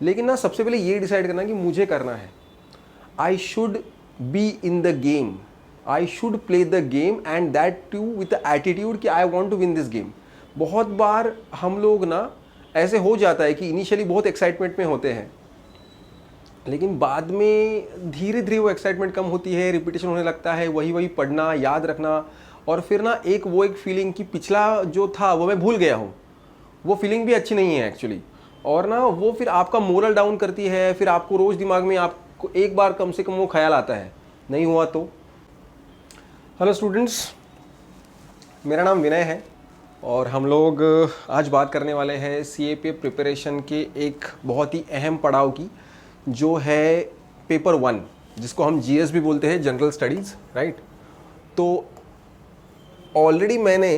लेकिन ना सबसे पहले ये डिसाइड करना कि मुझे करना है। I should be in the game, I should play the game and that too with the attitude कि I want to win this game. बहुत बार हम लोग ना ऐसे हो जाता है कि इनिशियली बहुत एक्साइटमेंट में होते हैं, लेकिन बाद में धीरे धीरे वो एक्साइटमेंट कम होती है, रिपीटेशन होने लगता है, वही वही पढ़ना, याद रखना, और फिर ना एक फीलिंग कि पिछला जो था वो मैं भूल गया हूँ, वो फीलिंग भी अच्छी नहीं है एक्चुअली। और ना वो फिर आपका मोरल डाउन करती है, फिर आपको रोज़ दिमाग में आपको एक बार कम से कम वो ख्याल आता है, नहीं हुआ तो। हेलो स्टूडेंट्स, मेरा नाम विनय है और हम लोग आज बात करने वाले हैं CAPF प्रिपरेशन के एक बहुत ही अहम पड़ाव की, जो है पेपर 1, जिसको हम GS भी बोलते हैं, जनरल स्टडीज़, राइट। तो ऑलरेडी मैंने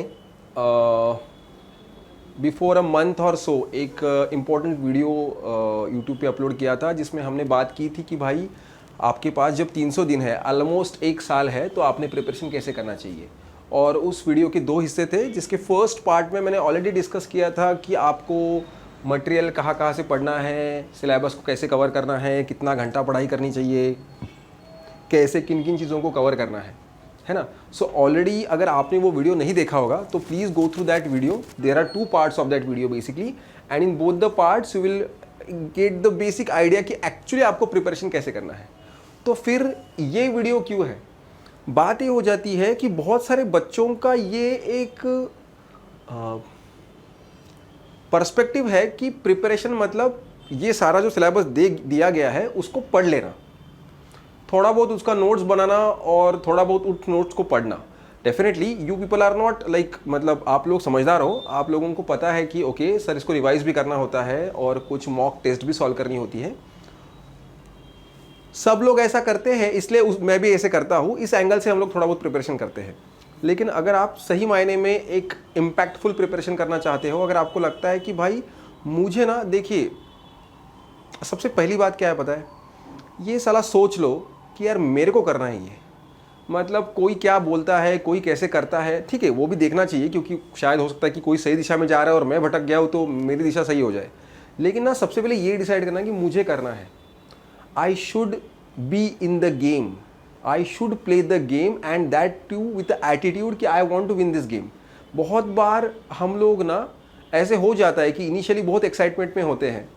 बिफोर अ मंथ और सो एक इम्पॉर्टेंट वीडियो यूट्यूब पे अपलोड किया था, जिसमें हमने बात की थी कि भाई आपके पास जब 300 दिन है, ऑलमोस्ट 1 साल है, तो आपने प्रिपरेशन कैसे करना चाहिए। और उस वीडियो के 2 हिस्से थे, जिसके फर्स्ट पार्ट में मैंने ऑलरेडी डिस्कस किया था कि आपको मटेरियल कहाँ से पढ़ना है, सिलेबस को कैसे कवर करना है, कितना घंटा पढ़ाई करनी चाहिए, कैसे किन किन चीज़ों को कवर करना है ना। सो ऑलरेडी अगर आपने वो वीडियो नहीं देखा होगा तो please go through that video. There are 2 parts of that video basically, and in both the parts you will get the basic idea कि एक्चुअली आपको प्रिपरेशन कैसे करना है। तो फिर ये वीडियो क्यों है, बात ये हो जाती है कि बहुत सारे बच्चों का ये एक पर्सपेक्टिव है कि प्रिपरेशन मतलब ये सारा जो सिलेबस दिया गया है उसको पढ़ लेना, थोड़ा बहुत उसका नोट्स बनाना और थोड़ा बहुत उस नोट्स को पढ़ना। Definitely you people are not like, मतलब आप लोग समझदार हो, आप लोगों को पता है कि ओके सर इसको रिवाइज भी करना होता है और कुछ मॉक टेस्ट भी सॉल्व करनी होती है। सब लोग ऐसा करते हैं, इसलिए मैं भी ऐसे करता हूँ, इस एंगल से हम लोग थोड़ा बहुत प्रिपरेशन करते हैं। लेकिन अगर आप सही मायने में एक इम्पैक्टफुल प्रिपरेशन करना चाहते हो, अगर आपको लगता है कि भाई मुझे ना, देखिए सबसे पहली बात क्या है पता है, ये साला सोच लो कि यार मेरे को करना है ये, मतलब कोई क्या बोलता है, कोई कैसे करता है, ठीक है वो भी देखना चाहिए, क्योंकि शायद हो सकता है कि कोई सही दिशा में जा रहा है और मैं भटक गया हूँ तो मेरी दिशा सही हो जाए। लेकिन ना सबसे पहले ये डिसाइड करना कि मुझे करना है। I should be in the game, I should play the game and that too with the attitude कि I want to win this game. बहुत बार हम लोग ना ऐसे हो जाता है कि इनिशियली बहुत एक्साइटमेंट में होते हैं,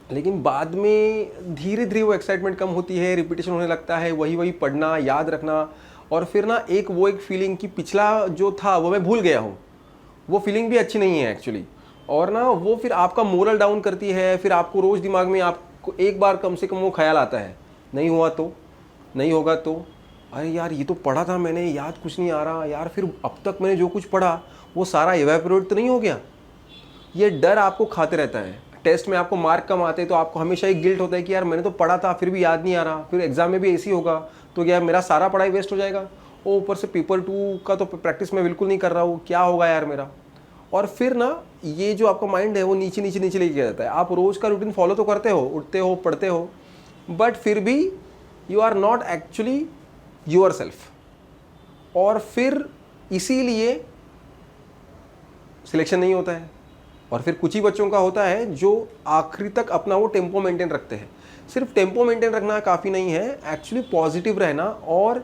लेकिन बाद में धीरे धीरे वो एक्साइटमेंट कम होती है, रिपीटेशन होने लगता है, वही वही पढ़ना, याद रखना, और फिर ना एक फीलिंग कि पिछला जो था वो मैं भूल गया हूँ, वो फीलिंग भी अच्छी नहीं है एक्चुअली। और ना वो फिर आपका मोरल डाउन करती है, फिर आपको रोज़ दिमाग में आपको एक बार कम से कम वो ख्याल आता है, नहीं हुआ तो, नहीं होगा तो, अरे यार ये तो पढ़ा था मैंने, याद कुछ नहीं आ रहा यार, फिर अब तक मैंने जो कुछ पढ़ा वो सारा इवेपोरेट तो नहीं हो गया। ये डर आपको खाते रहता है। टेस्ट में आपको मार्क कम आते हैं तो आपको हमेशा एक गिल्ट होता है कि यार मैंने तो पढ़ा था फिर भी याद नहीं आ रहा, फिर एग्जाम में भी ऐसे ही होगा तो क्या मेरा सारा पढ़ाई वेस्ट हो जाएगा, और ऊपर से पेपर 2 का तो प्रैक्टिस मैं बिल्कुल नहीं कर रहा हूँ, क्या होगा यार मेरा। और फिर ना ये जो आपका माइंड है वो नीचे नीचे नीचे लेके जाता है। आप रोज़ का रूटीन फॉलो तो करते हो, उठते हो, पढ़ते हो, बट फिर भी you are not actually yourself, और फिर इसीलिए सिलेक्शन नहीं होता है। और फिर कुछ ही बच्चों का होता है जो आखिरी तक अपना वो टेम्पो मेंटेन रखते हैं। सिर्फ टेम्पो मेंटेन रखना काफ़ी नहीं है, एक्चुअली पॉजिटिव रहना और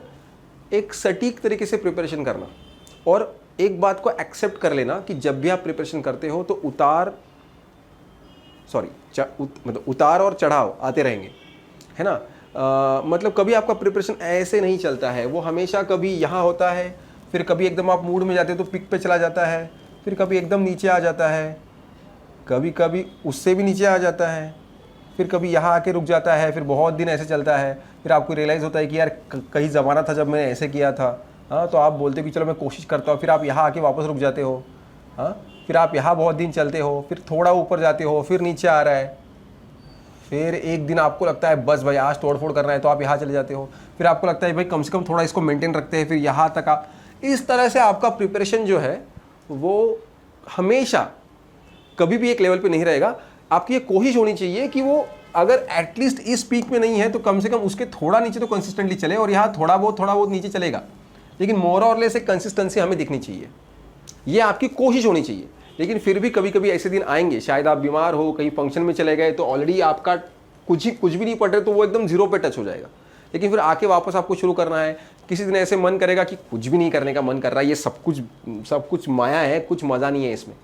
एक सटीक तरीके से प्रिपरेशन करना, और एक बात को एक्सेप्ट कर लेना कि जब भी आप प्रिपरेशन करते हो तो उतार और चढ़ाव आते रहेंगे, है ना। मतलब कभी आपका प्रिपरेशन ऐसे नहीं चलता है, वो हमेशा कभी यहाँ होता है, फिर कभी एकदम आप मूड में जाते हो तो पिक पे चला जाता है, फिर कभी एकदम नीचे आ जाता है, कभी कभी उससे भी नीचे आ जाता है, फिर कभी यहाँ आके रुक जाता है, फिर बहुत दिन ऐसे चलता है, फिर आपको रियलाइज़ होता है कि यार कहीं ज़माना था जब मैंने ऐसे किया था, हाँ, तो आप बोलते कि चलो मैं कोशिश करता हूँ, फिर आप यहाँ आके वापस रुक जाते हो, हाँ, फिर आप यहाँ बहुत दिन चलते हो, फिर थोड़ा ऊपर जाते हो, फिर नीचे आ रहा है, फिर एक दिन आपको लगता है बस भाई आज तोड़ फोड़ करना है तो आप यहाँ चले जाते हो, फिर आपको लगता है भाई कम से कम थोड़ा इसको मेंटेन रखते हैं, फिर यहाँ तक आप, इस तरह से आपका प्रिपरेशन जो है वो हमेशा कभी भी एक लेवल पे नहीं रहेगा। आपकी ये कोशिश होनी चाहिए कि वो अगर एटलीस्ट इस पीक में नहीं है तो कम से कम उसके थोड़ा नीचे तो कंसिस्टेंटली चले, और यहाँ थोड़ा बहुत नीचे चलेगा, लेकिन मोर और लेस एक कंसिस्टेंसी हमें दिखनी चाहिए, ये आपकी कोशिश होनी चाहिए। लेकिन फिर भी कभी कभी ऐसे दिन आएंगे, शायद आप बीमार हो, कहीं फंक्शन में चले गए, तो ऑलरेडी आपका कुछ भी नहीं पढ़ रहे तो वो एकदम जीरो पे टच हो जाएगा। लेकिन फिर आके वापस आपको शुरू करना है। किसी दिन ऐसे मन करेगा कि कुछ भी नहीं करने का मन कर रहा है, ये सब कुछ माया है, कुछ मज़ा नहीं है इसमें।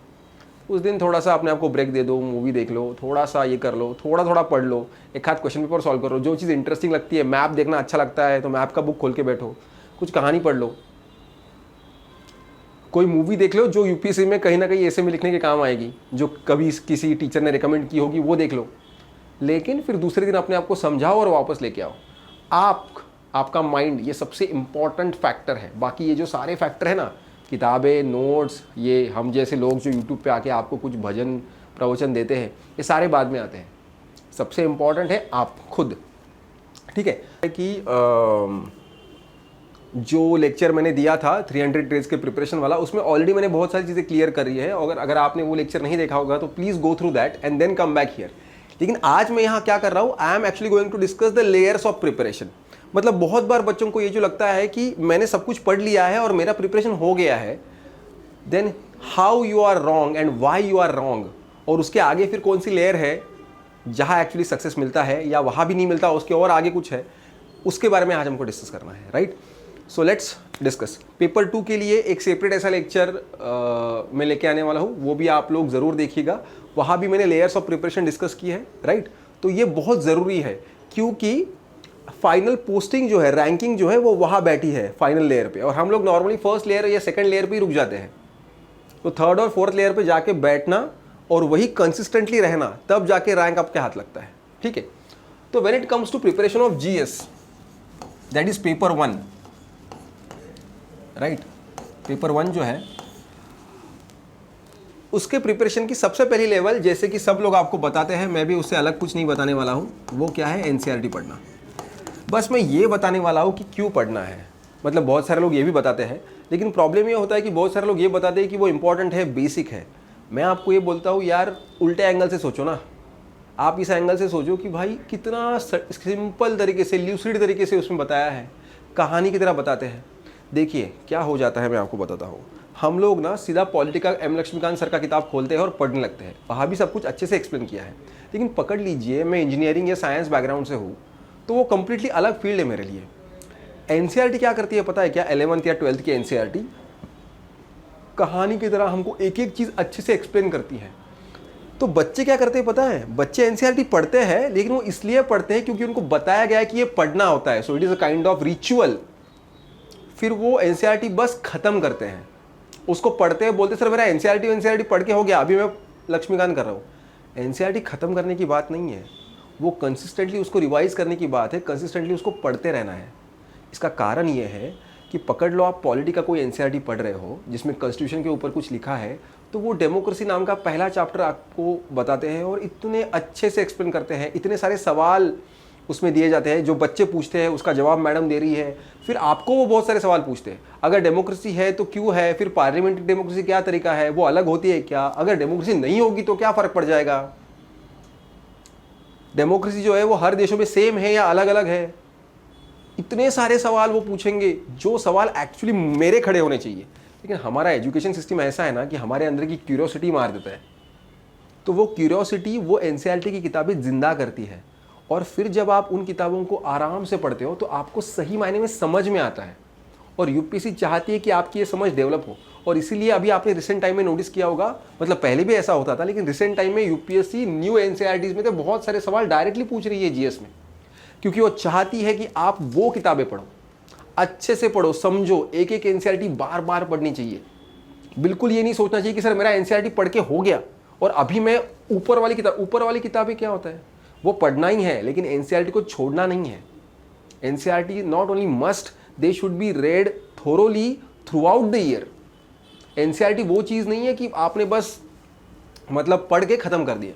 उस दिन थोड़ा सा अपने आप को ब्रेक दे दो, मूवी देख लो, थोड़ा सा ये कर लो, थोड़ा थोड़ा पढ़ लो, एक हाथ क्वेश्चन पेपर सॉल्व करो, जो चीज़ इंटरेस्टिंग लगती है, मैप देखना अच्छा लगता है तो मैप का बुक खोल के बैठो, कुछ कहानी पढ़ लो, कोई मूवी देख लो जो यूपीएससी में कहीं ना कहीं ऐसे में लिखने के काम आएगी, जो कभी किसी टीचर ने रिकमेंड की होगी, वो देख लो। लेकिन फिर दूसरे दिन अपने आप को समझाओ और वापस लेके आओ। आपका माइंड ये सबसे इम्पॉर्टेंट फैक्टर है। बाकी ये जो सारे फैक्टर है ना, किताबें, नोट्स, ये हम जैसे लोग जो यूट्यूब पे आके आपको कुछ भजन प्रवचन देते हैं, ये सारे बाद में आते हैं। सबसे इम्पॉर्टेंट है आप खुद। ठीक है कि जो लेक्चर मैंने दिया था 300 डेज के प्रिपरेशन वाला, उसमें ऑलरेडी मैंने बहुत सारी चीज़ें क्लियर कर रही है। अगर आपने वो लेक्चर नहीं देखा होगा तो please go through that and then come back here. लेकिन आज मैं यहाँ क्या कर रहा हूँ, I am actually going to discuss the layers of preparation. मतलब बहुत बार बच्चों को ये जो लगता है कि मैंने सब कुछ पढ़ लिया है और मेरा प्रिपरेशन हो गया है, then how you are wrong and why you are wrong, और उसके आगे फिर कौन सी लेयर है जहाँ एक्चुअली सक्सेस मिलता है या वहाँ भी नहीं मिलता, उसके और आगे कुछ है, उसके बारे में आज हमको डिस्कस करना है। Right, so let's discuss. Paper 2 के लिए एक सेपरेट ऐसा लेक्चर मैं लेके आने वाला हूँ, वो भी आप लोग ज़रूर देखिएगा। वहाँ भी मैंने लेयर्स ऑफ प्रिपरेशन डिस्कस की है। राइट, तो ये बहुत ज़रूरी है क्योंकि फाइनल पोस्टिंग जो है, रैंकिंग जो है, वो वहाँ बैठी है फाइनल लेयर पे, और हम लोग नॉर्मली फर्स्ट लेयर या सेकंड लेयर पे ही रुक जाते हैं। तो थर्ड और फोर्थ लेयर पे जाके बैठना और वही कंसिस्टेंटली रहना, तब जाके रैंक आपके हाथ लगता है। ठीक है, तो when it comes to preparation of GS, that is paper 1। Right, paper 1 जो है उसके प्रिपरेशन की सबसे पहली लेवल, जैसे कि सब लोग आपको बताते हैं, मैं भी उससे अलग कुछ नहीं बताने वाला हूँ, वो क्या है, एनसीईआरटी पढ़ना। बस मैं ये बताने वाला हूँ कि क्यों पढ़ना है। मतलब बहुत सारे लोग ये भी बताते हैं, लेकिन प्रॉब्लम ये होता है कि बहुत सारे लोग ये बताते हैं कि वो इंपॉर्टेंट है, बेसिक है। मैं आपको ये बोलता हूँ यार, उल्टे एंगल से सोचो ना। आप इस एंगल से सोचो कि भाई कितना सिंपल तरीके से, ल्यूसिड तरीके से उसमें बताया है, कहानी की तरह बताते हैं। देखिए क्या हो जाता है, मैं आपको बताता हूँ। हम लोग ना सीधा पॉलिटिकल एम लक्ष्मीकांत सर का किताब खोलते हैं और पढ़ने लगते हैं, वहाँ भी सब कुछ अच्छे से एक्सप्लेन किया है। लेकिन पकड़ लीजिए, मैं इंजीनियरिंग या साइंस बैकग्राउंड से हूँ, तो वो कम्प्लीटली अलग फील्ड है मेरे लिए। एनसीईआरटी क्या करती है पता है क्या? 11th या 12th की एनसीईआरटी कहानी की तरह हमको एक एक चीज़ अच्छे से एक्सप्लेन करती है। तो बच्चे क्या करते हैं पता है? बच्चे एनसीईआरटी पढ़ते हैं, लेकिन वो इसलिए पढ़ते हैं क्योंकि उनको बताया गया है कि ये पढ़ना होता है, so it is a kind of ritual. फिर वो एनसीईआरटी बस खत्म करते हैं, उसको पढ़ते हैं, बोलते सर मेरा एनसीईआरटी पढ़ के हो गया, अभी मैं लक्ष्मीकांत कर रहा हूँ। एनसीईआरटी खत्म करने की बात नहीं है, वो कंसिस्टेंटली उसको रिवाइज करने की बात है, कंसिस्टेंटली उसको पढ़ते रहना है। इसका कारण ये है कि पकड़ लो आप पॉलिटी का कोई एनसीईआरटी पढ़ रहे हो जिसमें कॉन्स्टिट्यूशन के ऊपर कुछ लिखा है, तो वो डेमोक्रेसी नाम का पहला चैप्टर आपको बताते हैं और इतने अच्छे से एक्सप्लेन करते हैं, इतने सारे सवाल उसमें दिए जाते हैं, जो बच्चे पूछते हैं उसका जवाब मैडम दे रही है, फिर आपको वो बहुत सारे सवाल पूछते हैं। अगर डेमोक्रेसी है तो क्यों है, फिर पार्लियामेंट्री डेमोक्रेसी क्या तरीका है, वो अलग होती है क्या, अगर डेमोक्रेसी नहीं होगी तो क्या फ़र्क पड़ जाएगा, डेमोक्रेसी जो है वो हर देशों में सेम है या अलग अलग है। इतने सारे सवाल वो पूछेंगे, जो सवाल एक्चुअली मेरे खड़े होने चाहिए। लेकिन हमारा एजुकेशन सिस्टम ऐसा है ना कि हमारे अंदर की क्यूरियोसिटी मार देता है, तो वो क्यूरियोसिटी वो एनसीईआरटी की किताबें जिंदा करती है। और फिर जब आप उन किताबों को आराम से पढ़ते हो तो आपको सही मायने में समझ में आता है, और यूपीएससी चाहती है कि आपकी ये समझ डेवलप हो। और इसीलिए अभी आपने रिसेंट टाइम में नोटिस किया होगा, मतलब पहले भी ऐसा होता था, लेकिन रिसेंट टाइम में यूपीएससी न्यू एनसीईआरटीज में तो बहुत सारे सवाल डायरेक्टली पूछ रही है जीएस में, क्योंकि वो चाहती है कि आप वो किताबें पढ़ो, अच्छे से पढ़ो, समझो। एक एक एनसीईआरटी बार बार पढ़नी चाहिए। बिल्कुल ये नहीं सोचना चाहिए कि सर मेरा एनसीईआरटी पढ़ के हो गया और अभी मैं ऊपर वाली किताबें क्या होता है, वो पढ़ना ही है, लेकिन एनसीईआरटी को छोड़ना नहीं है। NCERT not only must, they should be red thoroughly through out the year. NCERT वो चीज़ नहीं है कि आपने बस मतलब पढ़ के ख़त्म कर दिया,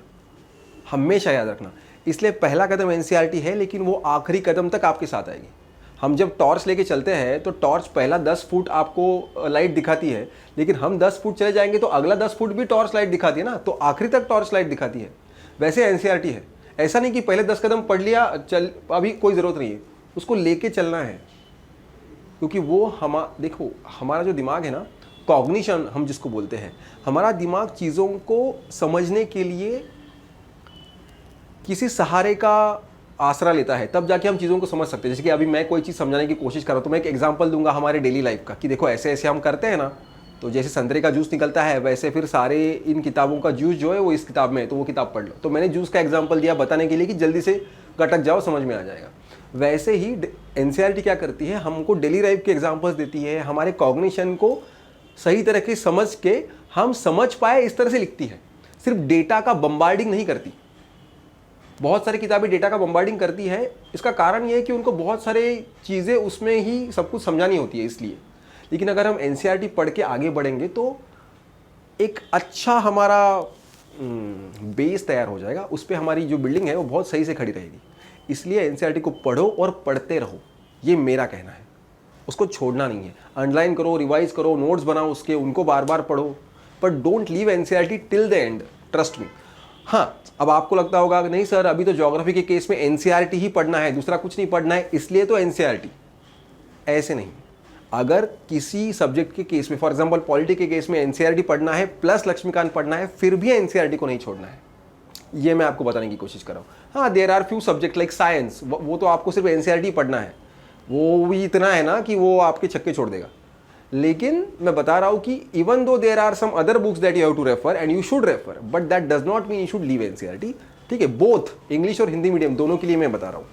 हमेशा याद रखना। इसलिए पहला कदम एनसीईआरटी है, लेकिन वो आखिरी कदम तक आपके साथ आएगी। हम जब टॉर्च लेके चलते हैं तो टॉर्च पहला 10 फुट आपको लाइट दिखाती है, लेकिन हम 10 फुट चले जाएंगे तो अगला 10 फुट भी टॉर्च लाइट दिखाती है ना, तो आखिरी तक टॉर्च लाइट दिखाती है। वैसे एनसीईआरटी है, ऐसा नहीं कि पहले 10 कदम पढ़ लिया, चल अभी कोई ज़रूरत नहीं है, उसको लेके चलना है। क्योंकि वो देखो हमारा जो दिमाग है ना, कॉग्निशन हम जिसको बोलते हैं, हमारा दिमाग चीज़ों को समझने के लिए किसी सहारे का आसरा लेता है, तब जाके हम चीज़ों को समझ सकते हैं। जैसे कि अभी मैं कोई चीज़ समझाने की कोशिश कर रहा हूँ तो मैं एक एग्जांपल दूंगा हमारे डेली लाइफ का कि देखो ऐसे ऐसे हम करते हैं ना, तो जैसे संतरे का जूस निकलता है वैसे फिर सारे इन किताबों का जूस जो है वो इस किताब में है, तो वो किताब पढ़ लो। तो मैंने जूस का एग्जाम्पल दिया बताने के लिए कि जल्दी से गटक जाओ, समझ में आ जाएगा। वैसे ही एनसीईआरटी क्या करती है, हमको डेली लाइफ के एग्जाम्पल्स देती है, हमारे कॉग्निशन को सही तरह के समझ के हम समझ पाए इस तरह से लिखती है। सिर्फ डेटा का बम्बार्डिंग नहीं करती। बहुत सारी किताबें डेटा का बम्बार्डिंग करती है, इसका कारण ये है कि उनको बहुत सारे चीज़ें उसमें ही सब कुछ समझानी होती है इसलिए। लेकिन अगर हम एनसीईआरटी पढ़ के आगे बढ़ेंगे तो एक अच्छा हमारा बेस तैयार हो जाएगा, उस पर हमारी जो बिल्डिंग है वो बहुत सही से खड़ी रहेगी। इसलिए एनसीईआरटी को पढ़ो और पढ़ते रहो, ये मेरा कहना है। उसको छोड़ना नहीं है, अंडरलाइन करो, रिवाइज करो, नोट्स बनाओ उसके, उनको बार बार पढ़ो, पर don't leave NCERT till the end, trust me. हाँ, अब आपको लगता होगा कि नहीं सर अभी तो ज्योग्राफी के केस में एनसीईआरटी ही पढ़ना है, दूसरा कुछ नहीं पढ़ना है, इसलिए तो एनसीईआरटी। ऐसे नहीं। अगर किसी सब्जेक्ट के केस में, फॉर एग्जांपल पॉलिटी के केस में एनसीईआरटी पढ़ना है प्लस लक्ष्मीकांत पढ़ना है, फिर भी एनसीईआरटी को नहीं छोड़ना है, ये मैं आपको बताने की कोशिश कर रहा हूँ। हाँ, there are few subject like science, वो तो आपको सिर्फ एनसीईआरटी पढ़ना है, वो भी इतना है ना कि वो आपके छक्के छोड़ देगा। लेकिन मैं बता रहा हूँ कि even though there are some other books that you have to refer and you should refer, but that does not mean you should leave NCERT. ठीक है, बोथ इंग्लिश और हिंदी मीडियम दोनों के लिए मैं बता रहा हूँ।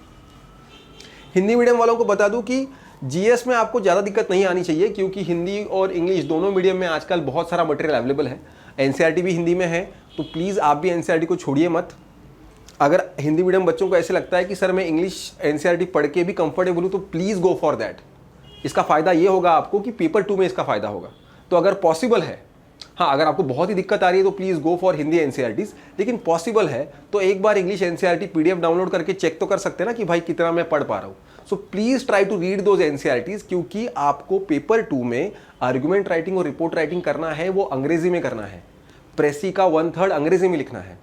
हिंदी मीडियम वालों को बता दूं कि जीएस में आपको ज़्यादा दिक्कत नहीं आनी चाहिए, क्योंकि हिंदी और इंग्लिश दोनों मीडियम में आजकल बहुत सारा मटेरियल अवेलेबल है। एनसीईआरटी भी हिंदी में है, तो प्लीज़ आप भी एनसीईआरटी को छोड़िए मत। अगर हिंदी मीडियम बच्चों को ऐसे लगता है कि सर मैं इंग्लिश एनसीईआरटी पढ़ के भी कंफर्टेबल हूँ, तो प्लीज़ गो फॉर दैट। इसका फ़ायदा ये होगा आपको कि पेपर 2 में इसका फ़ायदा होगा। तो अगर पॉसिबल है, हाँ अगर आपको बहुत ही दिक्कत आ रही है तो please go for Hindi NCERTs, लेकिन पॉसिबल है तो एक बार इंग्लिश एनसीईआरटी पीडीएफ डाउनलोड करके चेक तो कर सकते हैं ना कि भाई कितना मैं पढ़ पा रहा हूँ। So please try to read those NCERTs, क्योंकि आपको पेपर 2 में आर्गुमेंट राइटिंग और रिपोर्ट राइटिंग करना है, वो अंग्रेजी में करना है। प्रेसी का 1/3 अंग्रेजी में लिखना है,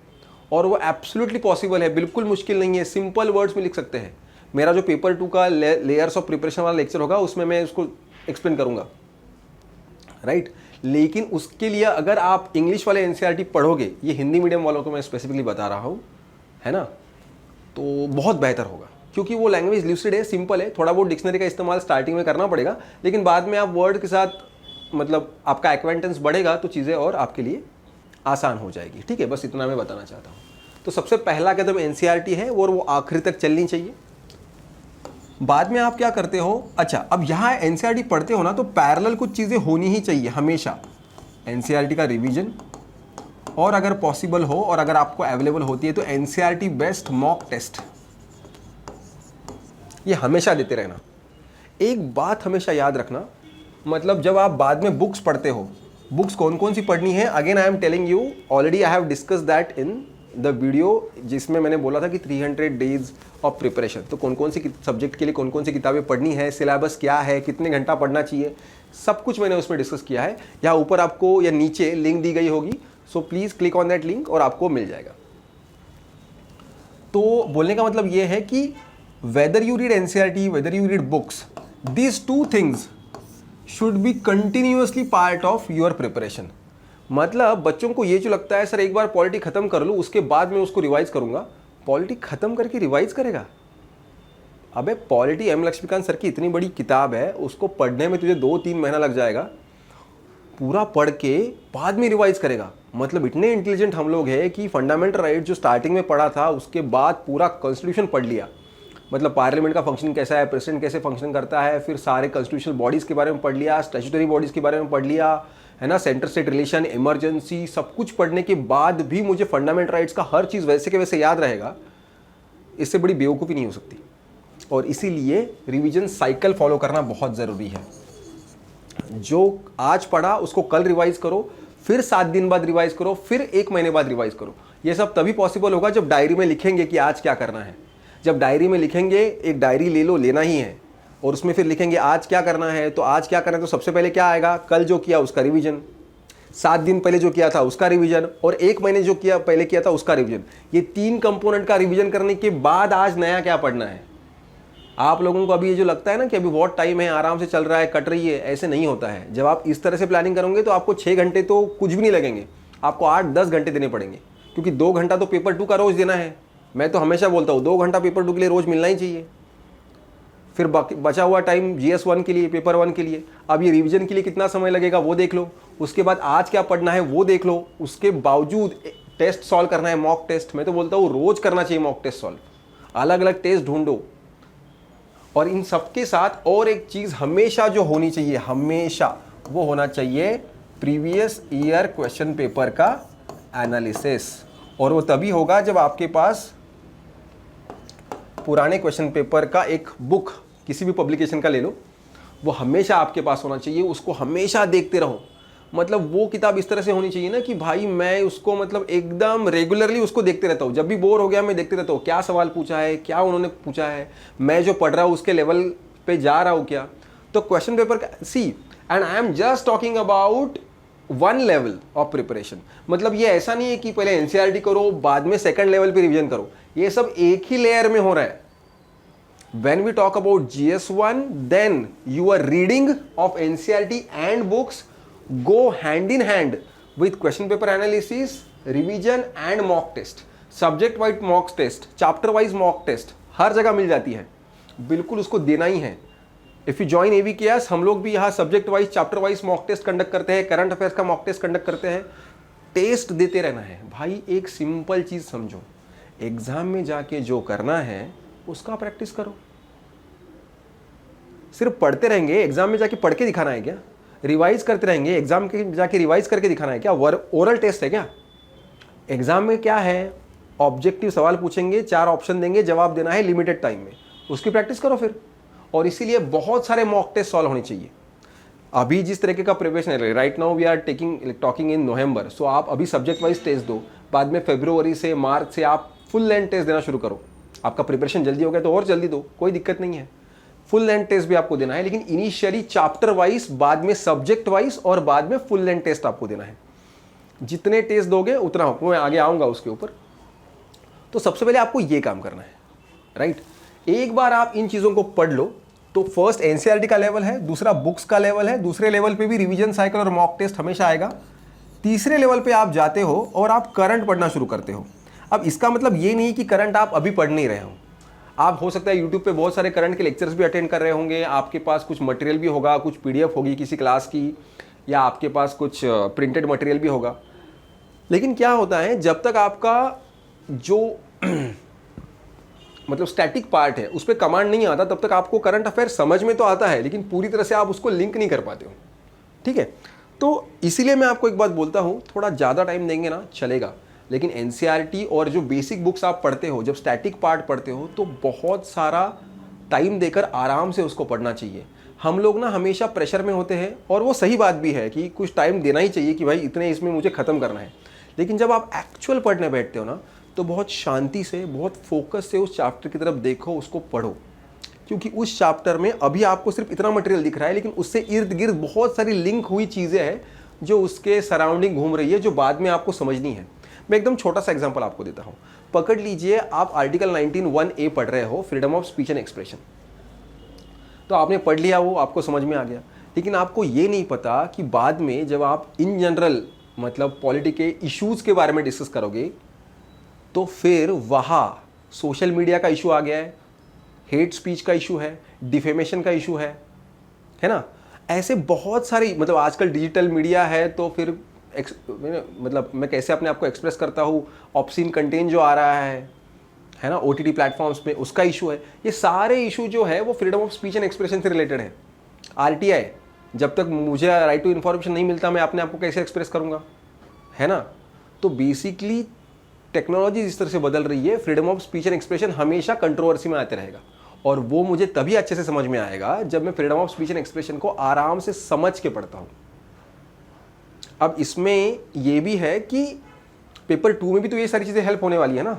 और वो एब्सोल्युटली पॉसिबल है, बिल्कुल मुश्किल नहीं है, सिंपल वर्ड्स में लिख सकते हैं। मेरा जो पेपर 2 का लेयर्स ऑफ प्रिपरेशन वाला लेक्चर होगा उसमें मैं उसको एक्सप्लेन करूंगा, राइट। लेकिन उसके लिए अगर आप इंग्लिश वाले एनसीईआरटी पढ़ोगे, ये हिंदी मीडियम वालों को मैं स्पेसिफिकली बता रहा हूँ, है ना, तो बहुत बेहतर होगा, क्योंकि वो लैंग्वेज ल्यूसिड है, सिंपल है। थोड़ा बहुत डिक्शनरी का इस्तेमाल स्टार्टिंग में करना पड़ेगा, लेकिन बाद में आप वर्ड के साथ मतलब आपका एक्वेंटेंस बढ़ेगा तो चीज़ें और आपके लिए आसान हो जाएगी। ठीक है, बस इतना मैं बताना चाहता हूँ। तो सबसे पहला कदम एनसीईआरटी है और वो आखिरी तक चलनी चाहिए। बाद में आप क्या करते हो, अच्छा अब यहाँ एनसीईआरटी पढ़ते हो ना, तो पैरेलल कुछ चीज़ें होनी ही चाहिए हमेशा। एनसीईआरटी का रिवीजन, और अगर पॉसिबल हो और अगर आपको अवेलेबल होती है तो एनसीईआरटी बेस्ट मॉक टेस्ट, ये हमेशा देते रहना। एक बात हमेशा याद रखना, मतलब जब आप बाद में बुक्स पढ़ते हो, बुक्स कौन कौन सी पढ़नी है, again I am telling you, already I have discuss that in the video, जिसमें मैंने बोला था कि 300 डेज ऑफ प्रिपरेशन। तो कौन कौन सी सब्जेक्ट के लिए कौन कौन सी किताबें पढ़नी है, सिलेबस क्या है, कितने घंटा पढ़ना चाहिए, सब कुछ मैंने उसमें डिस्कस किया है। यहाँ ऊपर आपको या नीचे लिंक दी गई होगी, so please click on that link और आपको मिल जाएगा। तो बोलने का मतलब ये है कि whether you read NCERT, whether you read books, these 2 things should be continuously part of your preparation. मतलब बच्चों को ये जो लगता है सर एक बार पॉलिटी खत्म कर लूँ उसके बाद मैं उसको रिवाइज करूंगा, पॉलिटी खत्म करके रिवाइज करेगा? अबे पॉलिटी एम लक्ष्मीकांत सर की इतनी बड़ी किताब है, उसको पढ़ने में तुझे 2-3 महीना लग जाएगा, पूरा पढ़ के बाद में रिवाइज करेगा। मतलब इतने इंटेलिजेंट हम लोग हैं कि फंडामेंटल राइट जो स्टार्टिंग में पढ़ा था उसके बाद पूरा कॉन्स्टिट्यूशन पढ़ लिया। मतलब पार्लियामेंट का फंक्शन कैसा है, प्रेसिडेंट कैसे फंक्शन करता है, फिर सारे कॉन्स्टिट्यूशनल बॉडीज़ के बारे में पढ़ लिया, स्टैट्यूटरी बॉडीज़ के बारे में पढ़ लिया, है ना, सेंटर स्टेट रिलेशन, इमरजेंसी, सब कुछ पढ़ने के बाद भी मुझे फंडामेंटल राइट्स का हर चीज़ वैसे के वैसे याद रहेगा, इससे बड़ी बेवकूफ़ी नहीं हो सकती। और इसीलिए रिवीजन साइकिल फॉलो करना बहुत ज़रूरी है। जो आज पढ़ा उसको कल रिवाइज करो, फिर 7 दिन बाद रिवाइज करो, फिर 1 महीने बाद रिवाइज करो। ये सब तभी पॉसिबल होगा जब डायरी में लिखेंगे कि आज क्या करना है। जब डायरी में लिखेंगे, एक डायरी ले लो, लेना ही है, और उसमें फिर लिखेंगे आज क्या करना है, तो आज क्या करना है, तो सबसे पहले क्या आएगा, कल जो किया उसका रिवीजन, 7 दिन पहले जो किया था उसका रिवीजन, और 1 महीने जो किया पहले किया था उसका रिवीजन। ये 3 कंपोनेंट का रिवीजन करने के बाद आज नया क्या पढ़ना है। आप लोगों को अभी ये जो लगता है ना कि अभी बहुत टाइम है, आराम से चल रहा है, कट रही है, ऐसे नहीं होता है। जब आप इस तरह से प्लानिंग करोगे तो आपको 6 घंटे तो कुछ भी नहीं लगेंगे, आपको 8-10 घंटे देने पड़ेंगे, क्योंकि 2 घंटा तो पेपर 2 का रोज देना है। मैं तो हमेशा बोलता हूँ 2 घंटा पेपर 2 के लिए रोज मिलना ही चाहिए। फिर बचा हुआ टाइम GS1 के लिए, पेपर 1 के लिए। अब ये रिवीजन के लिए कितना समय लगेगा वो देख लो, उसके बाद आज क्या पढ़ना है वो देख लो, उसके बावजूद टेस्ट सॉल्व करना है, मॉक टेस्ट। मैं तो बोलता हूँ रोज करना चाहिए मॉक टेस्ट सॉल्व, अलग अलग टेस्ट ढूंढो। और इन सबके साथ और एक चीज हमेशा जो होनी चाहिए, हमेशा वो होना चाहिए प्रीवियस ईयर क्वेश्चन पेपर का एनालिसिस। और वो तभी होगा जब आपके पास पुराने क्वेश्चन पेपर का एक बुक किसी भी पब्लिकेशन का ले लो, वो हमेशा आपके पास होना चाहिए, उसको हमेशा देखते रहो। मतलब वो किताब इस तरह से होनी चाहिए ना कि भाई मैं उसको मतलब एकदम रेगुलरली उसको देखते रहता हूँ। जब भी बोर हो गया मैं देखते रहता हूँ क्या सवाल पूछा है, क्या उन्होंने पूछा है, मैं जो पढ़ रहा हूँ उसके लेवल पे जा रहा हूँ क्या। तो क्वेश्चन पेपर का सी, and I am just talking about 1 level of preparation. मतलब ये ऐसा नहीं है कि पहले एनसीईआरटी करो बाद में सेकंड लेवल पे रिवीजन करो, ये सब एक ही लेयर में हो रहा है। When we talk about GS1, then your reading of NCERT and books go hand in hand with question paper analysis, revision and mock test. Subject wise mock test, chapter wise mock test, हर जगह मिल जाती है, बिल्कुल उसको देना ही है। If you join AVKS, हम लोग भी यहाँ subject wise chapter wise mock test conduct करते हैं, करंट अफेयर्स का मॉक टेस्ट कंडक्ट करते हैं। टेस्ट देते रहना है भाई। एक सिंपल चीज समझो, एग्जाम में जाके जो करना है उसका प्रैक्टिस करो। सिर्फ पढ़ते रहेंगे, एग्जाम में जाके पढ़ के दिखाना है क्या? रिवाइज करते रहेंगे, एग्जाम के जाके रिवाइज करके दिखाना है क्या? ओरल टेस्ट है क्या? एग्जाम में क्या है, ऑब्जेक्टिव सवाल पूछेंगे, 4 ऑप्शन देंगे, जवाब देना है लिमिटेड टाइम में, उसकी प्रैक्टिस करो फिर। और इसीलिए बहुत सारे मॉक टेस्ट सॉल्व होने चाहिए। अभी जिस तरीके का प्रिपरेशन है, right now we are talking in November, so आप अभी सब्जेक्ट वाइज टेस्ट दो, बाद में फरवरी से मार्च से आप फुल लेंथ टेस्ट देना शुरू करो। आपका प्रिपरेशन जल्दी हो गया तो और जल्दी दो, कोई दिक्कत नहीं है। फुल लेंथ टेस्ट भी आपको देना है, लेकिन इनिशियली चैप्टर वाइज, बाद में सब्जेक्ट वाइज और बाद में फुल लेंथ टेस्ट आपको देना है। जितने टेस्ट दोगे उतना हो, मैं आगे आऊंगा उसके ऊपर। तो सबसे पहले आपको ये काम करना है, राइट। एक बार आप इन चीजों को पढ़ लो तो फर्स्ट एनसीईआरटी का लेवल है, दूसरा बुक्स का लेवल है, दूसरे लेवल पे भी रिवीजन साइकिल और मॉक टेस्ट हमेशा आएगा। तीसरे लेवल पे आप जाते हो और आप करंट पढ़ना शुरू करते हो। अब इसका मतलब ये नहीं कि करंट आप अभी पढ़ नहीं रहे हो, आप हो सकता है यूट्यूब पे बहुत सारे करंट के लेक्चर्स भी अटेंड कर रहे होंगे, आपके पास कुछ मटेरियल भी होगा, कुछ पीडीएफ होगी किसी क्लास की, या आपके पास कुछ प्रिंटेड मटेरियल भी होगा। लेकिन क्या होता है, जब तक आपका जो मतलब स्टैटिक पार्ट है उस पर कमांड नहीं आता, तब तक आपको करंट अफेयर समझ में तो आता है, लेकिन पूरी तरह से आप उसको लिंक नहीं कर पाते हो, ठीक है। तो इसीलिए मैं आपको एक बात बोलता हूँ, थोड़ा ज़्यादा टाइम देंगे ना चलेगा, लेकिन एनसीईआरटी और जो बेसिक बुक्स आप पढ़ते हो, जब स्टैटिक पार्ट पढ़ते हो तो बहुत सारा टाइम देकर आराम से उसको पढ़ना चाहिए। हम लोग ना हमेशा प्रेशर में होते हैं, और वो सही बात भी है कि कुछ टाइम देना ही चाहिए कि भाई इतने इसमें मुझे ख़त्म करना है। लेकिन जब आप एक्चुअल पढ़ने बैठते हो ना, तो बहुत शांति से, बहुत फोकस से उस चैप्टर की तरफ देखो, उसको पढ़ो, क्योंकि उस चैप्टर में अभी आपको सिर्फ इतना मटेरियल दिख रहा है, लेकिन उससे इर्द गिर्द बहुत सारी लिंक हुई चीज़ें हैं जो उसके सराउंडिंग घूम रही है, जो बाद में आपको समझनी है। मैं एकदम छोटा सा एग्जांपल आपको देता हूँ। पकड़ लीजिए आप आर्टिकल 19(1)(a) पढ़ रहे हो, freedom of speech and expression. तो आपने पढ़ लिया, वो आपको समझ में आ गया, लेकिन आपको ये नहीं पता कि बाद में जब आप इन जनरल मतलब पॉलिटी के इश्यूज़ के बारे में डिस्कस करोगे, तो फिर वहाँ सोशल मीडिया का इशू आ गया है, हेट स्पीच का इशू है, डिफेमेशन का इशू है ना। ऐसे बहुत सारी, मतलब आजकल डिजिटल मीडिया है, तो फिर मतलब मैं कैसे अपने आप को एक्सप्रेस करता हूँ, ऑब्सीन कंटेंट जो आ रहा है ना OTT प्लेटफॉर्म्स पे, उसका इशू है। ये सारे इशू जो है वो freedom of speech and expression से रिलेटेड है। RTI, जब तक मुझे राइट टू इन्फॉर्मेशन नहीं मिलता, मैं अपने आप को कैसे एक्सप्रेस करूँगा, है ना। तो बेसिकली टेक्नोलॉजी इस तरह से बदल रही है, freedom of speech and expression हमेशा कंट्रोवर्सी में आते रहेगा, और वो मुझे तभी अच्छे से समझ में आएगा जब मैं freedom of speech and expression को आराम से समझ के पढ़ता हूँ। अब इसमें ये भी है कि पेपर 2 में भी तो ये सारी चीज़ें हेल्प होने वाली है ना,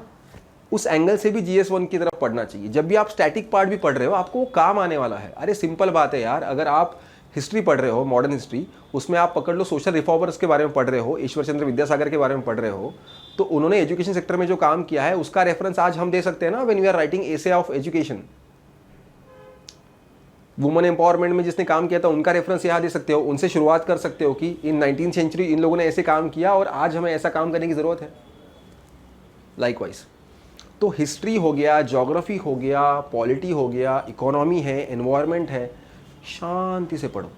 उस एंगल से भी GS1 की तरफ पढ़ना चाहिए। जब भी आप स्टैटिक पार्ट भी पढ़ रहे हो, आपको वो काम आने वाला है। अरे सिंपल बात है यार, अगर आप हिस्ट्री पढ़ रहे हो, मॉडर्न हिस्ट्री, उसमें आप पकड़ लो सोशल रिफॉर्मर्स के बारे में पढ़ रहे हो, ईश्वर चंद्र विद्यासागर के बारे में पढ़ रहे हो, तो उन्होंने एजुकेशन सेक्टर में जो काम किया है उसका रेफरेंस आज हम दे सकते हैं ना, when we are writing essay of education. Women empowerment में जिसने काम किया था उनका रेफरेंस यहाँ दे सकते हो, उनसे शुरुआत कर सकते हो कि इन 19वीं सेंचुरी इन लोगों ने ऐसे काम किया और आज हमें ऐसा काम करने की ज़रूरत है। लाइकवाइज तो हिस्ट्री हो गया, ज्योग्राफी हो गया, पॉलिटी हो गया, इकोनॉमी है, एनवायरनमेंट है, शांति से पढ़ो,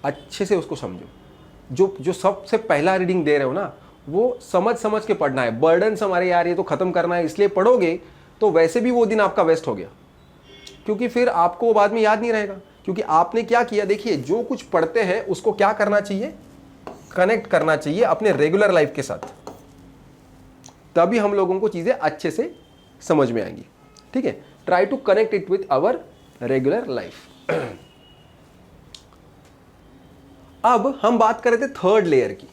अच्छे से उसको समझो। जो सबसे पहला रीडिंग दे रहे हो ना, वो समझ समझ के पढ़ना है। बर्डन हमारे यार ये तो ख़त्म करना है इसलिए पढ़ोगे तो वैसे भी वो दिन आपका वेस्ट हो गया, क्योंकि फिर आपको वो बाद में याद नहीं रहेगा। क्योंकि आपने क्या किया, देखिए जो कुछ पढ़ते हैं उसको क्या करना चाहिए, कनेक्ट करना चाहिए अपने रेगुलर लाइफ के साथ, तभी हम लोगों को चीज़ें अच्छे से समझ में आएंगी। ठीक है, try to connect it with our regular life. अब हम बात कर रहे थे थर्ड लेयर की।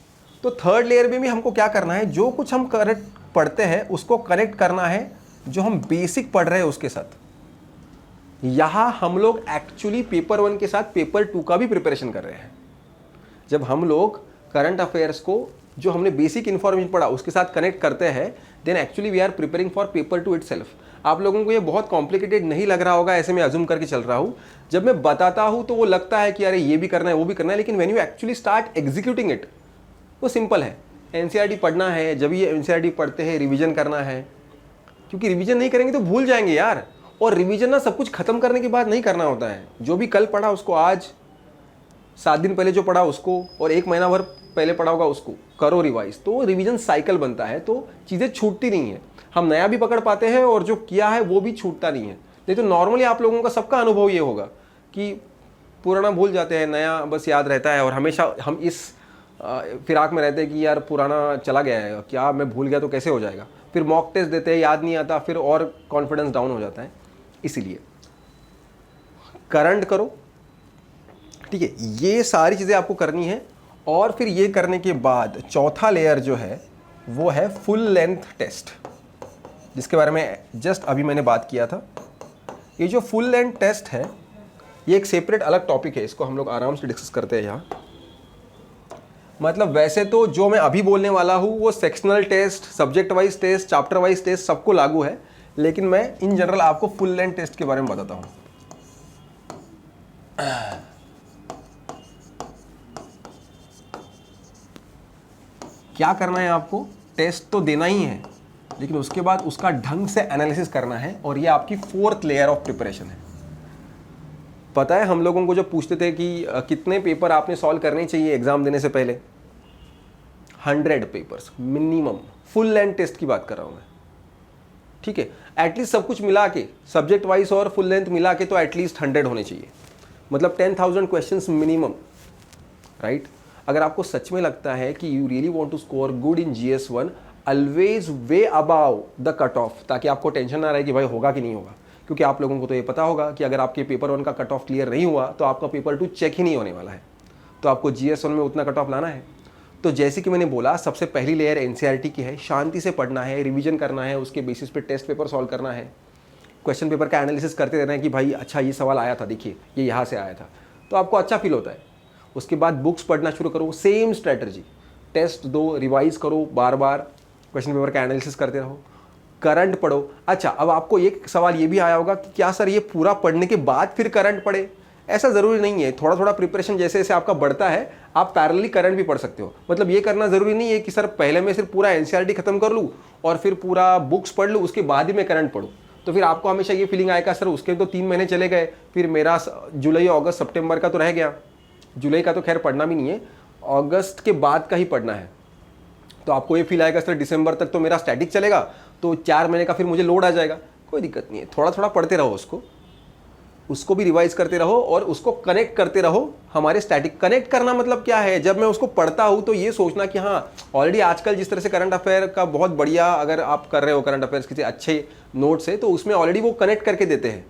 तो थर्ड लेयर में भी हमको क्या करना है, जो कुछ हम करेक्ट पढ़ते हैं उसको कनेक्ट करना है जो हम बेसिक पढ़ रहे हैं उसके साथ। यहां हम लोग एक्चुअली पेपर 1 के साथ पेपर 2 का भी प्रिपरेशन कर रहे हैं। जब हम लोग करंट अफेयर्स को जो हमने बेसिक इंफॉर्मेशन पढ़ा उसके साथ कनेक्ट करते हैं, then actually we are preparing for paper 2 itself. आप लोगों को ये बहुत कॉम्प्लिकेटेड नहीं लग रहा होगा, ऐसे मैं अज्यूम करके चल रहा हूँ। जब मैं बताता हूँ तो वो लगता है कि अरे ये भी करना है वो भी करना है, लेकिन when you actually start executing it वो सिंपल है। एनसीईआरटी पढ़ना है, जब ये एनसीईआरटी पढ़ते हैं रिवीजन करना है, क्योंकि रिवीजन नहीं करेंगे तो भूल जाएंगे यार। और रिवीजन ना सब कुछ खत्म करने के बाद नहीं करना होता है। जो भी कल पढ़ा उसको आज, 7 दिन पहले जो पढ़ा उसको, और 1 महीना भर पहले पढ़ा होगा उसको करो रिवाइज, तो रिवीजन साइकिल बनता है, तो चीज़ें छूटती नहीं है। हम नया भी पकड़ पाते हैं और जो किया है वो भी छूटता नहीं है। नहीं तो नॉर्मली आप लोगों का सबका अनुभव ये होगा कि पुराना भूल जाते हैं, नया बस याद रहता है। और हमेशा हम इस फिराक में रहते हैं कि यार पुराना चला गया है, क्या मैं भूल गया तो कैसे हो जाएगा। फिर मॉक टेस्ट देते हैं, याद नहीं आता, फिर और कॉन्फिडेंस डाउन हो जाता है। इसीलिए करंट करो, ठीक है, ये सारी चीज़ें आपको करनी है। और फिर ये करने के बाद चौथा लेयर जो है वो है फुल लेंथ टेस्ट, जिसके बारे में जस्ट अभी मैंने बात किया था। ये जो फुल लेंथ टेस्ट है ये एक सेपरेट अलग टॉपिक है, इसको हम लोग आराम से डिस्कस करते हैं यहाँ। मतलब वैसे तो जो मैं अभी बोलने वाला हूँ वो sectional test, subject wise test, chapter wise test सबको लागू है, लेकिन मैं इन जनरल आपको फुल लेंथ टेस्ट के बारे में बताता हूँ। क्या करना है आपको, टेस्ट तो देना ही है, लेकिन उसके बाद उसका ढंग से एनालिसिस करना है, और ये आपकी 4th लेयर ऑफ प्रिपरेशन है। पता है हम लोगों को जब पूछते थे कि कितने पेपर आपने सॉल्व करने चाहिए एग्जाम देने से पहले, 100 papers minimum. Full length test की बात कर रहा हूं मैं, ठीक है। एटलीस्ट सब कुछ मिला के, सब्जेक्ट वाइज और फुल लेंथ मिला के, तो एटलीस्ट 100 होने चाहिए, मतलब 10,000 क्वेश्चंस मिनिमम, राइट। अगर आपको सच में लगता है कि you really want to score good in GS1, always way above the cut off, ताकि आपको टेंशन ना रहे कि भाई होगा कि नहीं होगा। क्योंकि आप लोगों को तो ये पता होगा कि अगर आपके पेपर 1 का कट ऑफ क्लियर नहीं हुआ तो आपका पेपर 2 चेक ही नहीं होने वाला है, तो आपको GS1 में उतना कट ऑफ लाना है। तो जैसे कि मैंने बोला, सबसे पहली लेयर एनसीईआरटी की है, शांति से पढ़ना है, रिवीजन करना है, उसके बेसिस पे टेस्ट पेपर सॉल्व करना है, क्वेश्चन पेपर का एनालिसिस करते रहना है कि भाई अच्छा ये सवाल आया था, देखिए ये यहाँ से आया था, तो आपको अच्छा फील होता है। उसके बाद बुक्स पढ़ना शुरू करो, सेम स्ट्रैटेजी, टेस्ट दो, रिवाइज करो, बार बार क्वेश्चन पेपर का एनालिसिस करते रहो, करंट पढ़ो। अच्छा, अब आपको एक सवाल ये भी आया होगा कि क्या सर ये पूरा पढ़ने के बाद फिर करंट पढ़े? ऐसा ज़रूरी नहीं है, थोड़ा थोड़ा प्रिपरेशन जैसे जैसे आपका बढ़ता है आप पैरेलली करंट भी पढ़ सकते हो। मतलब ये करना ज़रूरी नहीं है कि सर पहले मैं सिर्फ पूरा एनसीईआरटी खत्म कर लूँ और फिर पूरा बुक्स पढ़ लूँ, उसके बाद ही मैं करंट पढ़ूँ। तो फिर आपको हमेशा ये फीलिंग आएगा सर उसके तो 3 महीने चले गए, फिर मेरा जुलाई, अगस्त, सितंबर का तो रह गया। जुलाई का तो खैर पढ़ना भी नहीं है, अगस्त के बाद का ही पढ़ना है। तो आपको ये फील आएगा सर दिसंबर तक तो मेरा स्टैटिक चलेगा, तो 4 महीने का फिर मुझे लोड आ जाएगा। कोई दिक्कत नहीं है, थोड़ा थोड़ा पढ़ते रहो, उसको भी रिवाइज करते रहो और उसको कनेक्ट करते रहो हमारे स्टैटिक। कनेक्ट करना मतलब क्या है, जब मैं उसको पढ़ता हूँ तो ये सोचना कि हाँ ऑलरेडी आजकल जिस तरह से करंट अफेयर का बहुत बढ़िया, अगर आप कर रहे हो करंट अफेयर्स किसी अच्छे नोट से, तो उसमें ऑलरेडी वो कनेक्ट करके देते हैं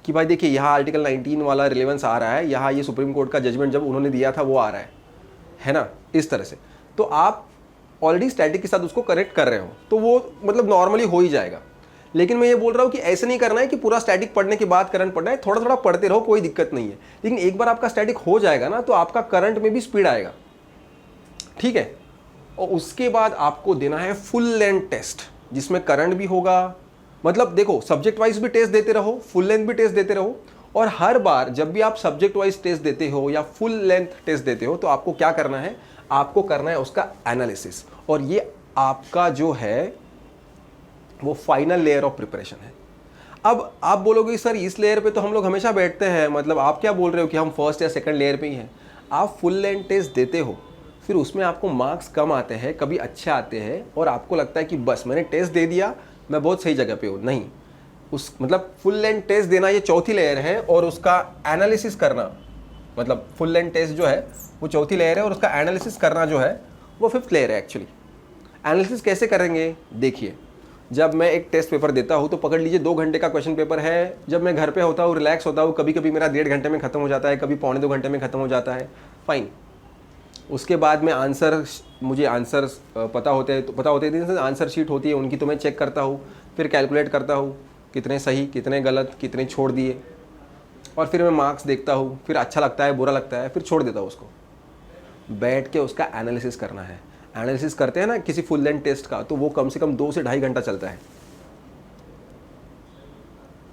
कि भाई देखिए यहाँ आर्टिकल 19 वाला रिलेवेंस आ रहा है, यहाँ ये सुप्रीम कोर्ट का जजमेंट जब उन्होंने दिया था वो आ रहा है ना, इस तरह से। तो आप ऑलरेडी स्टैटिक के साथ उसको कनेक्ट कर रहे हो, तो वो मतलब नॉर्मली हो ही जाएगा। लेकिन मैं ये बोल रहा हूँ कि ऐसे नहीं करना है कि पूरा स्टैटिक पढ़ने के बाद करंट पढ़ना है, थोड़ा थोड़ा पढ़ते रहो, कोई दिक्कत नहीं है। लेकिन एक बार आपका स्टैटिक हो जाएगा ना, तो आपका करंट में भी स्पीड आएगा, ठीक है। और उसके बाद आपको देना है फुल लेंथ टेस्ट, जिसमें करंट भी होगा। मतलब देखो, सब्जेक्ट वाइज भी टेस्ट देते रहो, फुल लेंथ भी टेस्ट देते रहो, और हर बार जब भी आप सब्जेक्ट वाइज टेस्ट देते हो या फुल लेंथ टेस्ट देते हो तो आपको क्या करना है, आपको करना है उसका एनालिसिस। और ये आपका जो है वो फाइनल लेयर ऑफ प्रिपरेशन है। अब आप बोलोगे सर इस लेयर पे तो हम लोग हमेशा बैठते हैं, मतलब आप क्या बोल रहे हो कि हम फर्स्ट या सेकंड लेयर पे ही हैं। आप फुल लेंथ टेस्ट देते हो, फिर उसमें आपको मार्क्स कम आते हैं, कभी अच्छे आते हैं, और आपको लगता है कि बस मैंने टेस्ट दे दिया, मैं बहुत सही जगह पे हूँ। नहीं, उस मतलब फुल लेंथ टेस्ट देना ये चौथी लेयर है, और उसका एनालिसिस करना, मतलब फुल लेंथ टेस्ट जो है वो चौथी लेयर है, और उसका एनालिसिस करना जो है वो फिफ्थ लेयर है एक्चुअली। एनालिसिस कैसे करेंगे, देखिए, जब मैं एक टेस्ट पेपर देता हूँ तो पकड़ लीजिए 2 घंटे का क्वेश्चन पेपर है। जब मैं घर पे होता हूँ, रिलैक्स होता हूँ, कभी कभी मेरा 1.5 घंटे में ख़त्म हो जाता है, कभी पौने 2 घंटे में ख़त्म हो जाता है, फाइन। उसके बाद मैं मुझे आंसर पता होते हैं, आंसर शीट होती है उनकी, तो मैं चेक करता हूँ, फिर कैलकुलेट करता हूँ कितने सही, कितने गलत, कितने छोड़ दिए, और फिर मैं मार्क्स देखता हूँ, फिर अच्छा लगता है, बुरा लगता है, फिर छोड़ देता हूँ उसको। बैठ के उसका एनालिसिस करना है। एनालिसिस करते हैं ना किसी फुल लेंथ टेस्ट का, तो वो कम से कम 2 से 2.5 घंटा चलता है।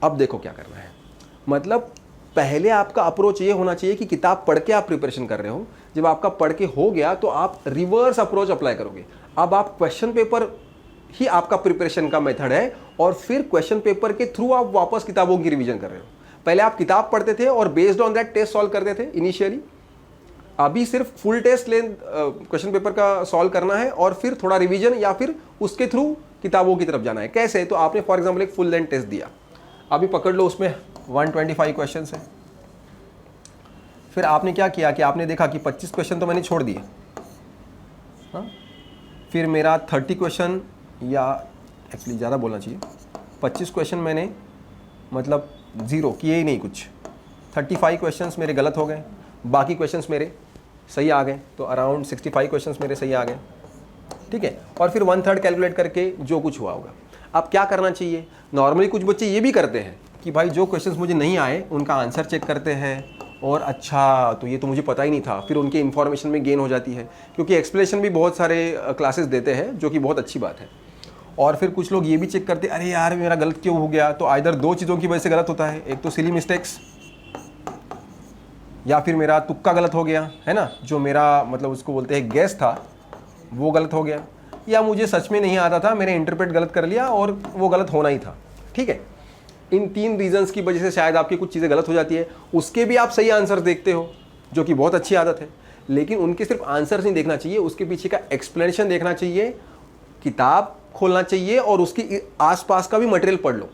अब देखो क्या करना है, मतलब पहले आपका अप्रोच ये होना चाहिए कि किताब पढ़ के आप प्रिपरेशन कर रहे हो। जब आपका पढ़ के हो गया तो आप रिवर्स अप्रोच अप्लाई करोगे। अब आप क्वेश्चन पेपर ही आपका प्रिपरेशन का मेथड है, और फिर क्वेश्चन पेपर के थ्रू आप वापस किताबों की रिवीजन कर रहे हो। पहले आप किताब पढ़ते थे और based on that test solve करते थे इनिशियली। अभी सिर्फ full test length question paper का सॉल्व करना है, और फिर थोड़ा रिवीजन या फिर उसके थ्रू किताबों की तरफ जाना है। कैसे, तो आपने फॉर एग्जांपल एक फुल लेंथ टेस्ट दिया, अभी पकड़ लो उसमें 125 क्वेश्चन है। फिर आपने क्या किया कि आपने देखा कि 25 क्वेश्चन तो मैंने छोड़ दिए, हाँ, फिर मेरा 30 क्वेश्चन, या एक्चुअली ज़्यादा बोलना चाहिए, 25 क्वेश्चन मैंने मतलब ज़ीरो किए ही नहीं कुछ, 35 क्वेश्चंस मेरे गलत हो गए, बाकी क्वेश्चंस मेरे सही आ गए, तो अराउंड 65 क्वेश्चंस मेरे सही आ गए, ठीक है। और फिर 1/3 कैलकुलेट करके जो कुछ हुआ होगा। अब क्या करना चाहिए, नॉर्मली कुछ बच्चे ये भी करते हैं कि भाई जो क्वेश्चंस मुझे नहीं आए उनका आंसर चेक करते हैं, और अच्छा तो ये तो मुझे पता ही नहीं था, फिर उनकी इन्फॉर्मेशन में गेन हो जाती है, क्योंकि एक्सप्लेनेशन भी बहुत सारे क्लासेस देते हैं, जो कि बहुत अच्छी बात है। और फिर कुछ लोग ये भी चेक करते हैं, अरे यार मेरा गलत क्यों हो गया, तो आइदर 2 चीज़ों की वजह से गलत होता है, एक तो सिली मिस्टेक्स, या फिर मेरा तुक्का गलत हो गया है ना, जो मेरा मतलब उसको बोलते हैं गैस था वो गलत हो गया, या मुझे सच में नहीं आता था, मैंने इंटरप्रेट गलत कर लिया और वो गलत होना ही था, ठीक है। इन 3 रीजंस की वजह से शायद आपकी कुछ चीज़ें गलत हो जाती है। उसके भी आप सही आंसर देखते हो, जो कि बहुत अच्छी आदत है, लेकिन उनके सिर्फ आंसर्स नहीं देखना चाहिए, उसके पीछे का एक्सप्लेनेशन देखना चाहिए, किताब खोलना चाहिए, और उसकी आसपास का भी मटेरियल पढ़ लो।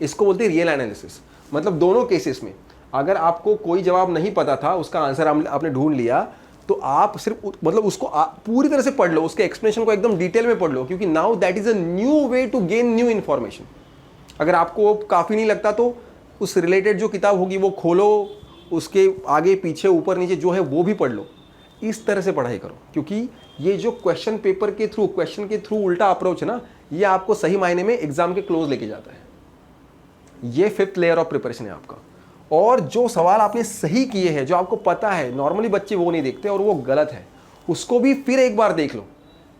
इसको बोलते हैं रियल एनालिसिस। मतलब दोनों केसेस में अगर आपको कोई जवाब नहीं पता था, उसका आंसर आपने ढूंढ लिया, तो आप सिर्फ मतलब उसको पूरी तरह से पढ़ लो, उसके एक्सप्लेनेशन को एकदम डिटेल में पढ़ लो, क्योंकि now that is a new way to gain new information. अगर आपको काफ़ी नहीं लगता तो उस रिलेटेड जो किताब होगी वो खोलो, उसके आगे पीछे ऊपर नीचे जो है वो भी पढ़ लो। इस तरह से पढ़ाई करो, क्योंकि ये जो क्वेश्चन पेपर के थ्रू, क्वेश्चन के थ्रू उल्टा अप्रोच है ना, ये आपको सही मायने में एग्जाम के क्लोज लेके जाता है। ये 5th लेयर ऑफ प्रिपरेशन है आपका। और जो सवाल आपने सही किए हैं, जो आपको पता है, नॉर्मली बच्चे वो नहीं देखते और वो गलत है, उसको भी फिर एक बार देख लो,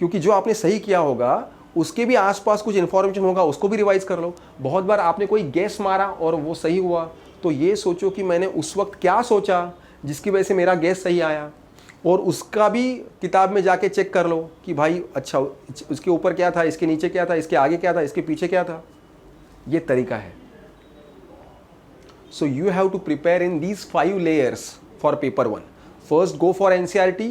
क्योंकि जो आपने सही किया होगा उसके भी आसपास कुछ इन्फॉर्मेशन होगा, उसको भी रिवाइज कर लो। बहुत बार आपने कोई गेस मारा और वो सही हुआ, तो ये सोचो कि मैंने उस वक्त क्या सोचा जिसकी वजह से मेरा गेस सही आया, और उसका भी किताब में जाके चेक कर लो कि भाई अच्छा उसके ऊपर क्या था, इसके नीचे क्या था, इसके आगे क्या था, इसके पीछे क्या था। ये तरीका है। So you have to prepare in these 5 layers for paper 1. First, go for NCERT.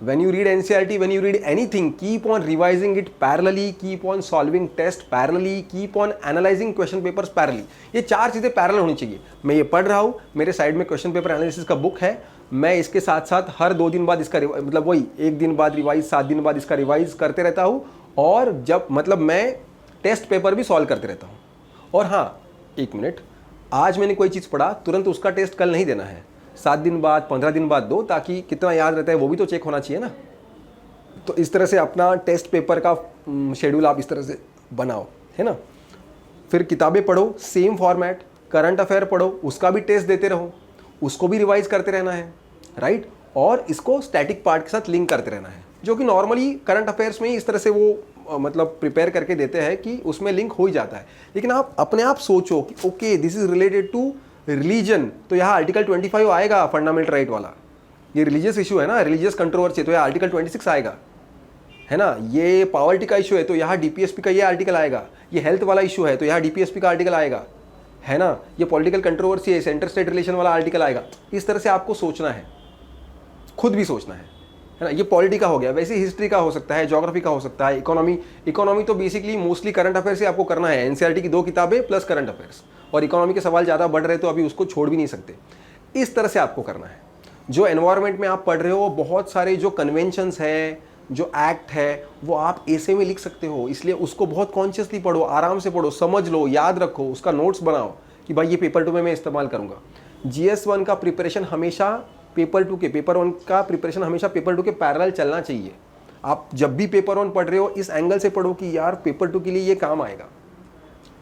When you read NCERT, when you read anything, keep on revising it parallelly, keep on solving test parallelly, keep on analyzing question papers parallelly. ये 4 चीज़ें parallel होनी चाहिए। मैं ये पढ़ रहा हूँ, मेरे साइड में क्वेश्चन पेपर एनालिसिस का बुक है, मैं इसके साथ साथ हर 2 दिन बाद इसका मतलब वही 1 दिन बाद रिवाइज, 7 दिन बाद इसका रिवाइज करते रहता हूँ, और जब मतलब मैं टेस्ट पेपर भी सॉल्व करते रहता हूँ। और हाँ, 1 मिनट, आज मैंने कोई चीज़ पढ़ा, तुरंत उसका टेस्ट कल नहीं देना है, 7 दिन बाद, 15 दिन बाद दो, ताकि कितना याद रहता है वो भी तो चेक होना चाहिए ना। तो इस तरह से अपना टेस्ट पेपर का शेड्यूल आप इस तरह से बनाओ, है ना। फिर किताबें पढ़ो, सेम फॉर्मेट, करंट अफेयर पढ़ो, उसका भी टेस्ट देते रहो, उसको भी रिवाइज करते रहना है, राइट। और इसको स्टैटिक पार्ट के साथ लिंक करते रहना है, जो कि नॉर्मली करंट अफेयर्स में ही इस तरह से वो मतलब प्रिपेयर करके देते हैं कि उसमें लिंक हो ही जाता है। लेकिन आप अपने आप सोचो कि okay this is related to religion, तो यहाँ आर्टिकल 25 आएगा, फंडामेंटल राइट वाला। ये रिलीजियस इशू है ना, रिलीजियस कंट्रोवर्सी, तो यहाँ आर्टिकल 26 आएगा, है ना। ये पॉवर्टी का इशू है तो यहाँ डीपीएसपी का ये आर्टिकल आएगा। ये हेल्थ वाला इशू है तो यहाँ डीपीएसपी का आर्टिकल आएगा, है ना। ये पॉलिटिकल कंट्रोवर्सी है, सेंटर स्टेट रिलेशन वाला आर्टिकल आएगा। इस तरह से आपको सोचना है, खुद भी सोचना है ना। ये पॉलिटी का हो गया, वैसे हिस्ट्री का हो सकता है, ज्योग्राफी का हो सकता है, इकोनॉमी तो बेसिकली मोस्टली करंट अफेयर्स ही आपको करना है। एनसीईआरटी की 2 किताबें प्लस करंट अफेयर्स, और इकोनॉमी के सवाल ज़्यादा बढ़ रहे तो अभी उसको छोड़ भी नहीं सकते। इस तरह से आपको करना है। जो एनवायरनमेंट में आप पढ़ रहे हो, बहुत सारे जो कन्वेंशंस है, जो एक्ट है, वो आप ऐसे में लिख सकते हो, इसलिए उसको बहुत कॉन्शियसली पढ़ो, आराम से पढ़ो, समझ लो, याद रखो, उसका नोट्स बनाओ कि भाई ये पेपर 2 में मैं इस्तेमाल करूंगा। GS1 का प्रिपरेशन हमेशा पेपर 1 का प्रिपरेशन हमेशा पेपर 2 के पैरेलल चलना चाहिए। आप जब भी पेपर 1 पढ़ रहे हो, इस एंगल से पढ़ो कि यार पेपर 2 के लिए ये काम आएगा,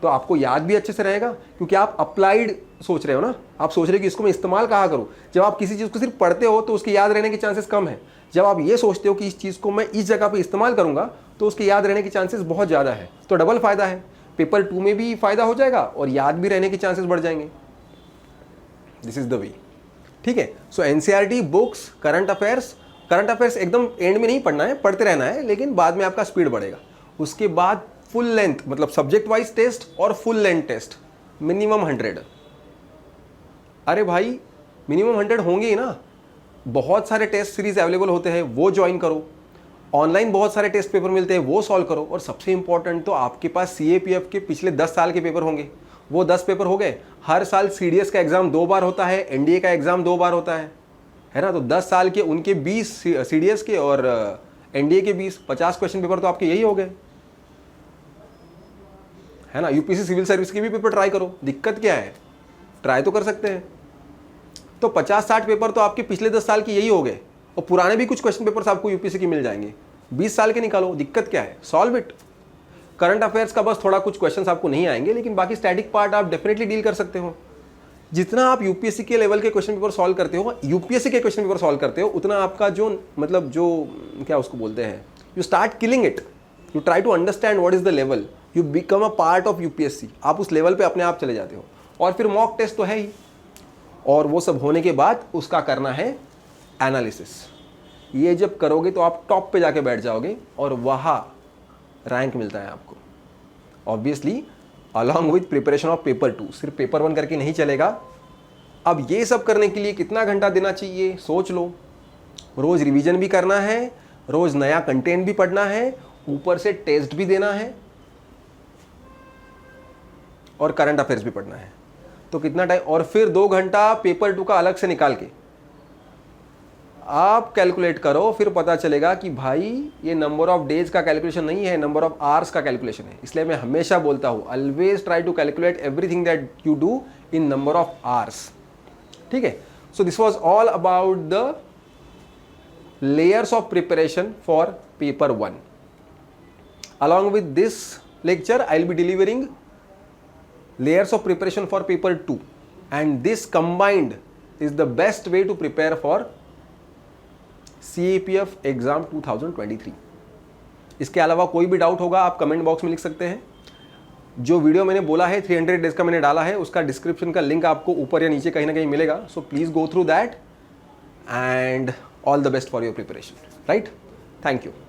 तो आपको याद भी अच्छे से रहेगा, क्योंकि आप अप्लाइड सोच रहे हो ना। आप सोच रहे हो कि इसको मैं इस्तेमाल कहाँ करूँ। जब आप किसी चीज़ को सिर्फ पढ़ते हो तो उसके याद रहने के चांसेस कम है। जब आप ये सोचते हो कि इस चीज़ को मैं इस जगह पे इस्तेमाल करूंगा, तो उसके याद रहने के चांसेस बहुत ज़्यादा है। तो डबल फायदा है, पेपर 2 में भी फायदा हो जाएगा और याद भी रहने के चांसेस बढ़ जाएंगे। दिस इज द वे, ठीक है। सो एनसीईआरटी बुक्स, करंट अफेयर्स एकदम एंड में नहीं पढ़ना है, पढ़ते रहना है, लेकिन बाद में आपका स्पीड बढ़ेगा। उसके बाद फुल लेंथ, मतलब सब्जेक्ट वाइज टेस्ट और फुल लेंथ टेस्ट, मिनिमम 100। अरे भाई मिनिमम 100 होंगे ही ना। बहुत सारे टेस्ट सीरीज अवेलेबल होते हैं, वो ज्वाइन करो। ऑनलाइन बहुत सारे टेस्ट पेपर मिलते हैं, वो सॉल्व करो। और सबसे इंपॉर्टेंट तो आपके पास CAPF के पिछले 10 साल के पेपर होंगे, वो 10 पेपर हो गए। हर साल CDS का एग्जाम 2 बार होता है, NDA का एग्जाम 2 बार होता है ना। तो 10 साल के उनके 20 CDS के और NDA के 50 क्वेश्चन पेपर तो आपके यही हो गए, है ना। यूपीएससी सिविल सर्विस के भी पेपर ट्राई करो, दिक्कत क्या है, ट्राई तो कर सकते हैं। तो 50-60 पेपर तो आपके पिछले 10 साल के यही हो गए, और पुराने भी कुछ क्वेश्चन पेपर्स आपको यूपीएससी के मिल जाएंगे। 20 साल के निकालो, दिक्कत क्या है, सॉल्व इट। करंट अफेयर्स का बस थोड़ा कुछ क्वेश्चंस आपको नहीं आएंगे, लेकिन बाकी स्टैटिक पार्ट आप डेफिनेटली डील कर सकते हो। जितना आप यूपीएससी के लेवल के क्वेश्चन पेपर सॉल्व करते हो, यूपीएससी के क्वेश्चन पेपर सॉल्व करते हो, उतना आपका जो मतलब जो क्या उसको बोलते हैं, you start killing it, you try to understand what is the level, you become a part of UPSC. आप उस लेवल पे अपने आप चले जाते हो। और फिर मॉक टेस्ट तो है ही, और वो सब होने के बाद उसका करना है एनालिसिस। ये जब करोगे तो आप टॉप पे जाके बैठ जाओगे, और वहाँ रैंक मिलता है आपको obviously, along with preparation of paper 2। सिर्फ पेपर 1 करके नहीं चलेगा। अब ये सब करने के लिए कितना घंटा देना चाहिए सोच लो। रोज रिवीजन भी करना है, रोज नया कंटेंट भी पढ़ना है, ऊपर से टेस्ट भी देना है, और करंट अफेयर्स भी पढ़ना है। तो कितना टाइम, और फिर 2 घंटा पेपर 2 का अलग से निकाल के आप कैलकुलेट करो, फिर पता चलेगा कि भाई ये नंबर ऑफ डेज का कैलकुलेशन नहीं है, नंबर ऑफ आवर्स का कैलकुलेशन है। इसलिए मैं हमेशा बोलता हूं, always try to calculate everything that you do in number of hours, ठीक है। So this was all about the layers of preparation for paper 1. Along with this lecture, I'll be delivering layers of preparation for paper 2, and this combined is the best way to prepare for CAPF exam 2023। इसके अलावा कोई भी doubt होगा आप comment box में लिख सकते हैं। जो वीडियो मैंने बोला है 300 डेज का मैंने डाला है, उसका डिस्क्रिप्शन का लिंक आपको ऊपर या नीचे कहीं ना कहीं मिलेगा। So please go through that, and all the best for your preparation, right? Thank you.